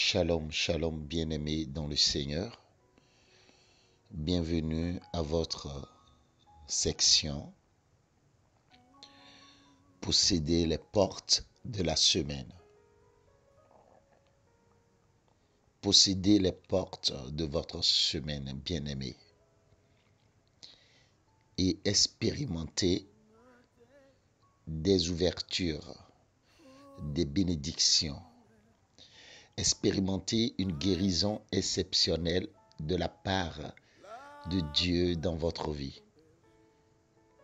Shalom, shalom, bien-aimés dans le Seigneur. Bienvenue à votre section Posséder les portes de la semaine. Possédez les portes de votre semaine, bien-aimés, et expérimentez des ouvertures, des bénédictions. Expérimentez une guérison exceptionnelle de la part de Dieu dans votre vie.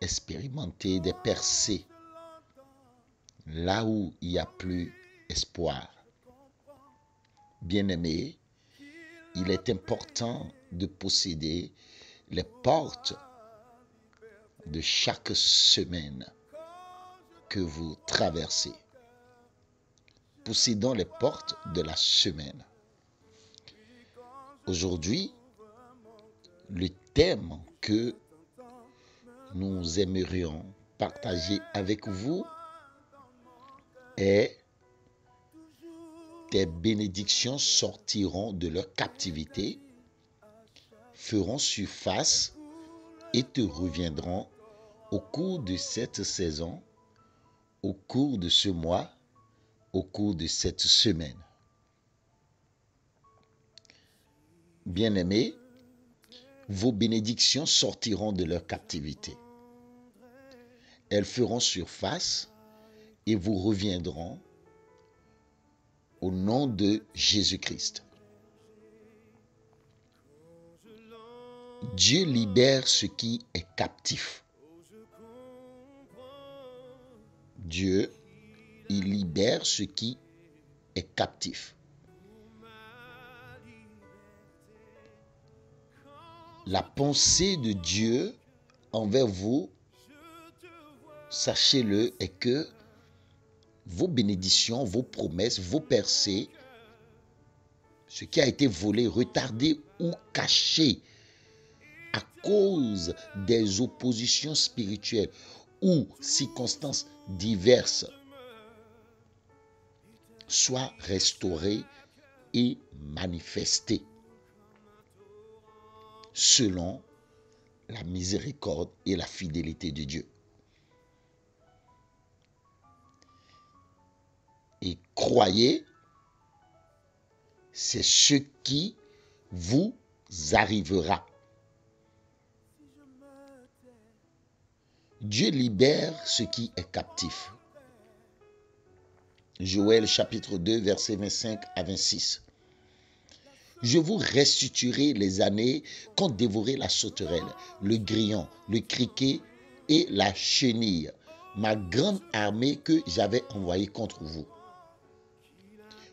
Expérimentez des percées là où il n'y a plus espoir. Bien-aimés, il est important de posséder les portes de chaque semaine que vous traversez. Possédons les portes de la semaine. Aujourd'hui, le thème que nous aimerions partager avec vous est « Tes bénédictions sortiront de leur captivité, feront surface et te reviendront au cours de cette saison, au cours de ce mois, au cours de cette semaine. » Bien-aimés, vos bénédictions sortiront de leur captivité. Elles feront surface et vous reviendront au nom de Jésus-Christ. Dieu libère ce qui est captif. Dieu, il libère ce qui est captif. La pensée de Dieu envers vous, sachez-le, est que vos bénédictions, vos promesses, vos percées, ce qui a été volé, retardé ou caché à cause des oppositions spirituelles ou circonstances diverses, soit restauré et manifesté selon la miséricorde et la fidélité de Dieu. Et croyez, c'est ce qui vous arrivera. Dieu libère ce qui est captif. Joël chapitre 2, versets 25 à 26. Je vous restituerai les années qu'ont dévoré la sauterelle, le grillon, le criquet et la chenille, ma grande armée que j'avais envoyée contre vous.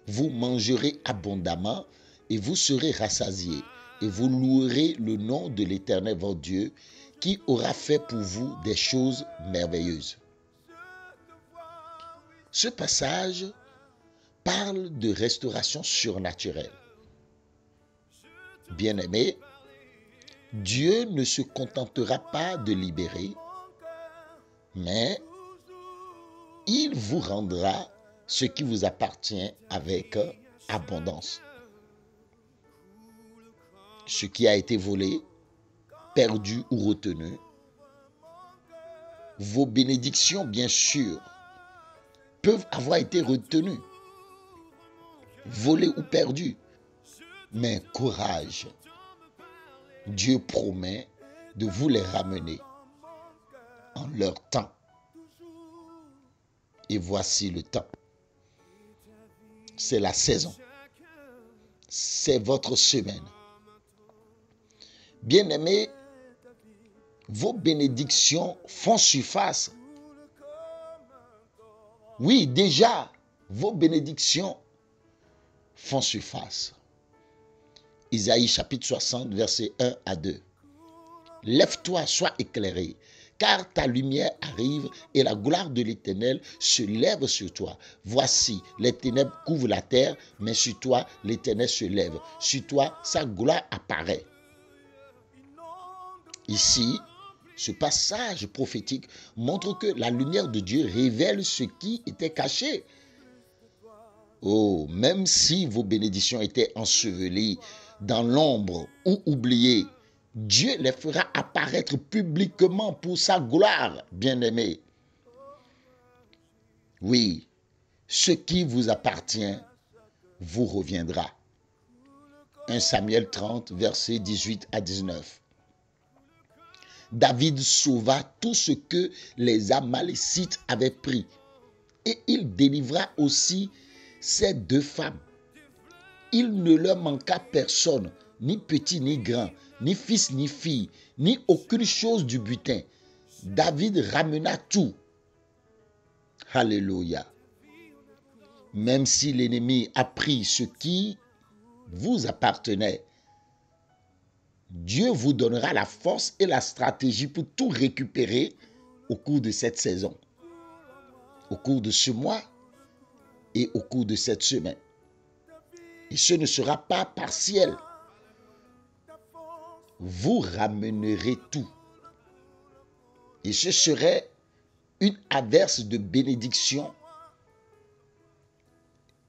Vous mangerez abondamment et vous serez rassasiés, et vous louerez le nom de l'Éternel votre Dieu, qui aura fait pour vous des choses merveilleuses. Ce passage parle de restauration surnaturelle. Bien-aimés, Dieu ne se contentera pas de libérer, mais il vous rendra ce qui vous appartient avec abondance. Ce qui a été volé, perdu ou retenu, vos bénédictions, bien sûr, peuvent avoir été retenues, volées ou perdues. Mais courage, Dieu promet de vous les ramener en leur temps. Et voici le temps. C'est la saison. C'est votre semaine. Bien-aimés, vos bénédictions font surface. Oui, déjà, vos bénédictions font surface. Isaïe chapitre 60, versets 1 à 2. Lève-toi, sois éclairé, car ta lumière arrive et la gloire de l'Éternel se lève sur toi. Voici, les ténèbres couvrent la terre, mais sur toi, l'Éternel se lève. Sur toi, sa gloire apparaît. Ici, ce passage prophétique montre que la lumière de Dieu révèle ce qui était caché. Oh, même si vos bénédictions étaient ensevelies dans l'ombre ou oubliées, Dieu les fera apparaître publiquement pour sa gloire, bien-aimés. Oui, ce qui vous appartient vous reviendra. 1 Samuel 30, versets 18 à 19. David sauva tout ce que les Amalécites avaient pris et il délivra aussi ces 2 femmes. Il ne leur manqua personne, ni petit ni grand, ni fils ni fille, ni aucune chose du butin. David ramena tout. Alléluia. Même si l'ennemi a pris ce qui vous appartenait, Dieu vous donnera la force et la stratégie pour tout récupérer au cours de cette saison, au cours de ce mois et au cours de cette semaine. Et ce ne sera pas partiel. Vous ramènerez tout. Et ce serait une averse de bénédiction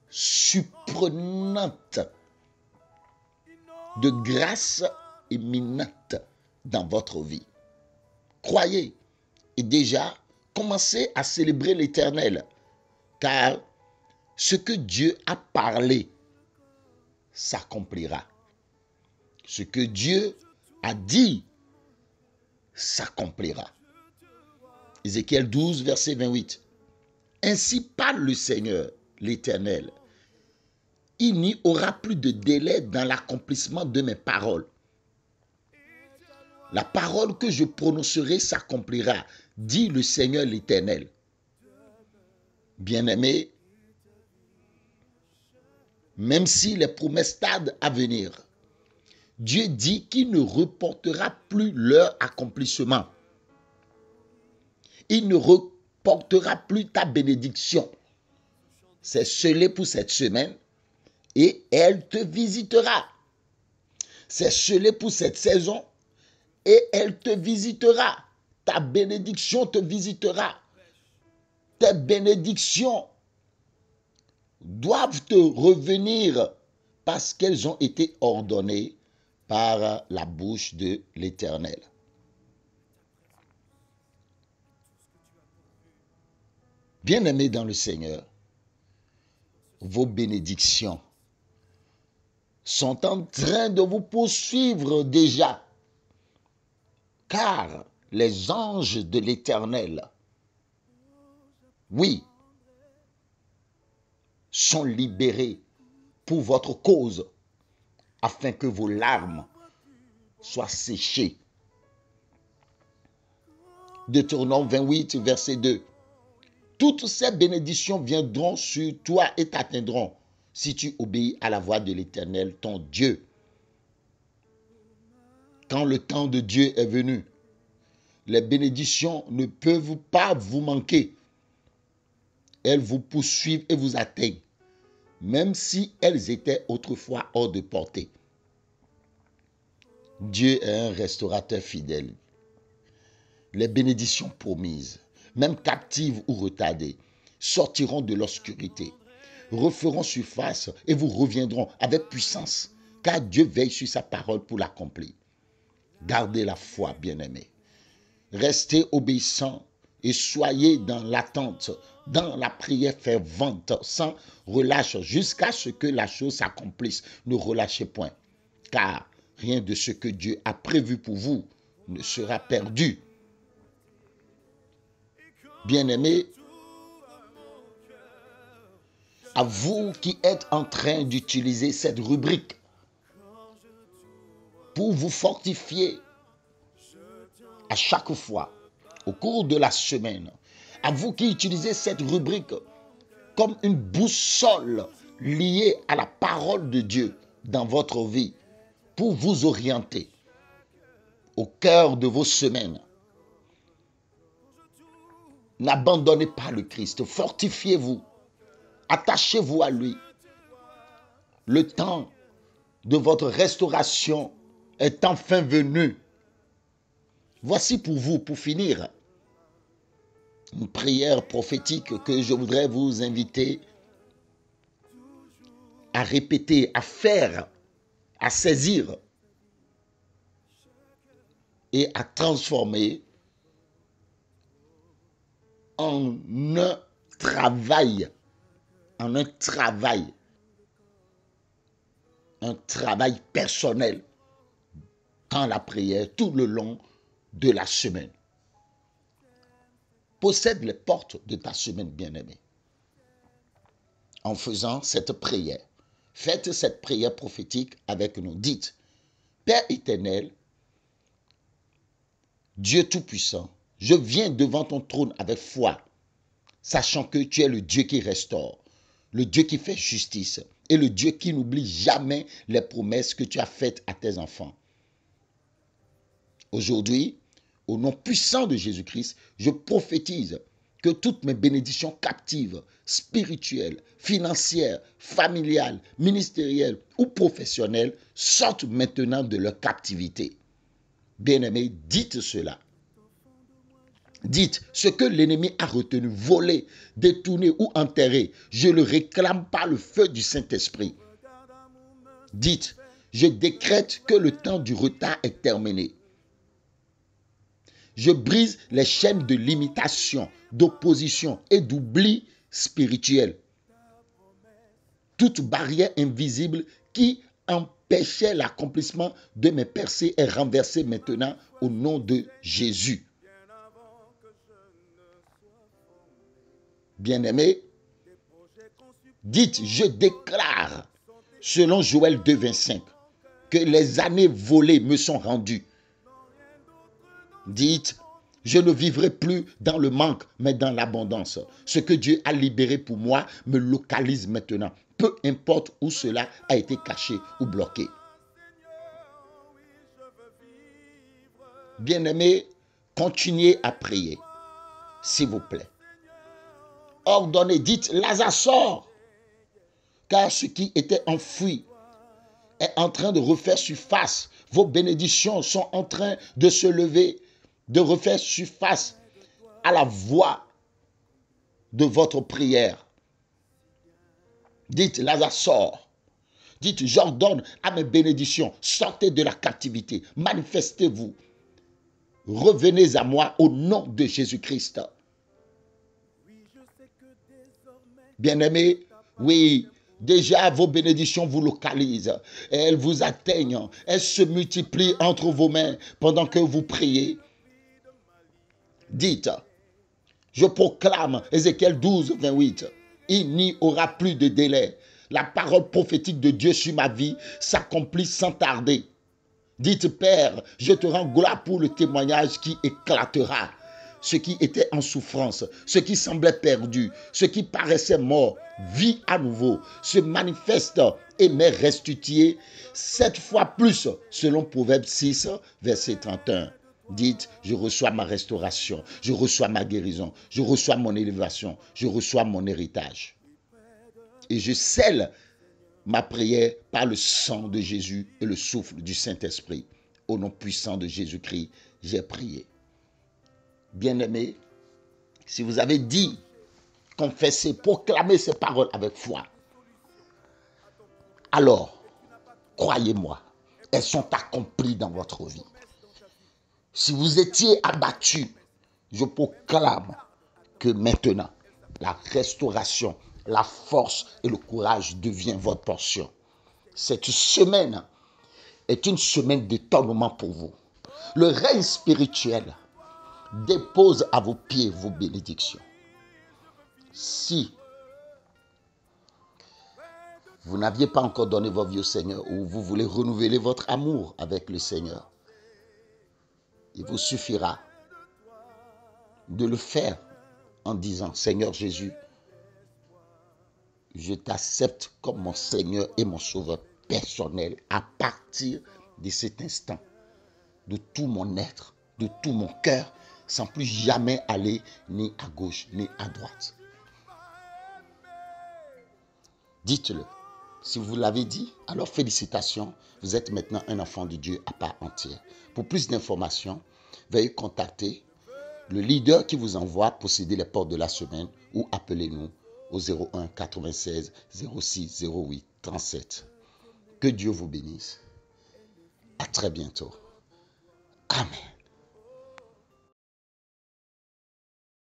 surprenante, de grâce éminente dans votre vie. Croyez et déjà commencez à célébrer l'Éternel, car ce que Dieu a parlé s'accomplira. Ce que Dieu a dit s'accomplira. Ézéchiel 12, verset 28. Ainsi parle le Seigneur, l'Éternel. Il n'y aura plus de délai dans l'accomplissement de mes paroles. La parole que je prononcerai s'accomplira, dit le Seigneur l'Éternel. Bien-aimés, même si les promesses tardent à venir, Dieu dit qu'il ne reportera plus leur accomplissement. Il ne reportera plus ta bénédiction. C'est scellé pour cette semaine et elle te visitera. C'est scellé pour cette saison et elle te visitera. Ta bénédiction te visitera. Tes bénédictions doivent te revenir parce qu'elles ont été ordonnées par la bouche de l'Éternel. Bien-aimés dans le Seigneur, vos bénédictions sont en train de vous poursuivre déjà, car les anges de l'Éternel, oui, sont libérés pour votre cause, afin que vos larmes soient séchées. Deutéronome 28, verset 2. Toutes ces bénédictions viendront sur toi et t'atteindront si tu obéis à la voix de l'Éternel, ton Dieu. Quand le temps de Dieu est venu, les bénédictions ne peuvent pas vous manquer. Elles vous poursuivent et vous atteignent, même si elles étaient autrefois hors de portée. Dieu est un restaurateur fidèle. Les bénédictions promises, même captives ou retardées, sortiront de l'obscurité, referont surface et vous reviendront avec puissance, car Dieu veille sur sa parole pour l'accomplir. Gardez la foi, bien-aimés. Restez obéissants et soyez dans l'attente, dans la prière fervente, sans relâche, jusqu'à ce que la chose s'accomplisse. Ne relâchez point, car rien de ce que Dieu a prévu pour vous ne sera perdu. Bien-aimés, à vous qui êtes en train d'utiliser cette rubrique pour vous fortifier à chaque fois au cours de la semaine, à vous qui utilisez cette rubrique comme une boussole liée à la parole de Dieu dans votre vie pour vous orienter au cœur de vos semaines. N'abandonnez pas le Christ, fortifiez-vous, attachez-vous à lui. Le temps de votre restauration est enfin venu. Voici pour vous, pour finir, une prière prophétique que je voudrais vous inviter à répéter, à faire, à saisir et à transformer en un travail, un travail personnel dans la prière tout le long de la semaine. Possède les portes de ta semaine, bien-aimée. En faisant cette prière, faites cette prière prophétique avec nous. Dites, Père éternel, Dieu Tout-Puissant, je viens devant ton trône avec foi, sachant que tu es le Dieu qui restaure, le Dieu qui fait justice et le Dieu qui n'oublie jamais les promesses que tu as faites à tes enfants. Aujourd'hui, au nom puissant de Jésus-Christ, je prophétise que toutes mes bénédictions captives, spirituelles, financières, familiales, ministérielles ou professionnelles sortent maintenant de leur captivité. Bien-aimés, dites cela. Dites, ce que l'ennemi a retenu, volé, détourné ou enterré, je le réclame par le feu du Saint-Esprit. Dites, je décrète que le temps du retard est terminé. Je brise les chaînes de limitation, d'opposition et d'oubli spirituel. Toute barrière invisible qui empêchait l'accomplissement de mes percées est renversée maintenant au nom de Jésus. Bien-aimés, dites, je déclare, selon Joël 2,25, que les années volées me sont rendues. Dites, je ne vivrai plus dans le manque, mais dans l'abondance. Ce que Dieu a libéré pour moi me localise maintenant, peu importe où cela a été caché ou bloqué. Bien-aimés, continuez à prier, s'il vous plaît. Ordonnez, dites, Lazare sort, car ce qui était enfoui est en train de refaire surface. Vos bénédictions sont en train de se lever, de refaire surface à la voix de votre prière. Dites, Lazare sort. Dites, j'ordonne à mes bénédictions, sortez de la captivité, manifestez-vous. Revenez à moi au nom de Jésus-Christ. Bien-aimés, oui, déjà vos bénédictions vous localisent. Elles vous atteignent. Elles se multiplient entre vos mains pendant que vous priez. Dites, je proclame, Ézéchiel 12, 28, il n'y aura plus de délai. La parole prophétique de Dieu sur ma vie s'accomplit sans tarder. Dites, Père, je te rends gloire pour le témoignage qui éclatera. Ce qui était en souffrance, ce qui semblait perdu, ce qui paraissait mort, vit à nouveau, se manifeste et m'est restitué 7 fois plus, selon Proverbe 6, verset 31. Dites, je reçois ma restauration, je reçois ma guérison, je reçois mon élévation, je reçois mon héritage. Et je scelle ma prière par le sang de Jésus et le souffle du Saint-Esprit. Au nom puissant de Jésus-Christ, j'ai prié. Bien-aimés, si vous avez dit, confessé, proclamé ces paroles avec foi, alors, croyez-moi, elles sont accomplies dans votre vie. Si vous étiez abattu, je proclame que maintenant, la restauration, la force et le courage deviennent votre portion. Cette semaine est une semaine d'étonnement pour vous. Le règne spirituel dépose à vos pieds vos bénédictions. Si vous n'aviez pas encore donné votre vie au Seigneur ou vous voulez renouveler votre amour avec le Seigneur, il vous suffira de le faire en disant, Seigneur Jésus, je t'accepte comme mon Seigneur et mon Sauveur personnel à partir de cet instant, de tout mon être, de tout mon cœur, sans plus jamais aller ni à gauche ni à droite. Dites-le. Si vous l'avez dit, alors félicitations, vous êtes maintenant un enfant de Dieu à part entière. Pour plus d'informations, veuillez contacter le leader qui vous envoie posséder les portes de la semaine ou appelez-nous au 01 96 06 08 37. Que Dieu vous bénisse. À très bientôt. Amen.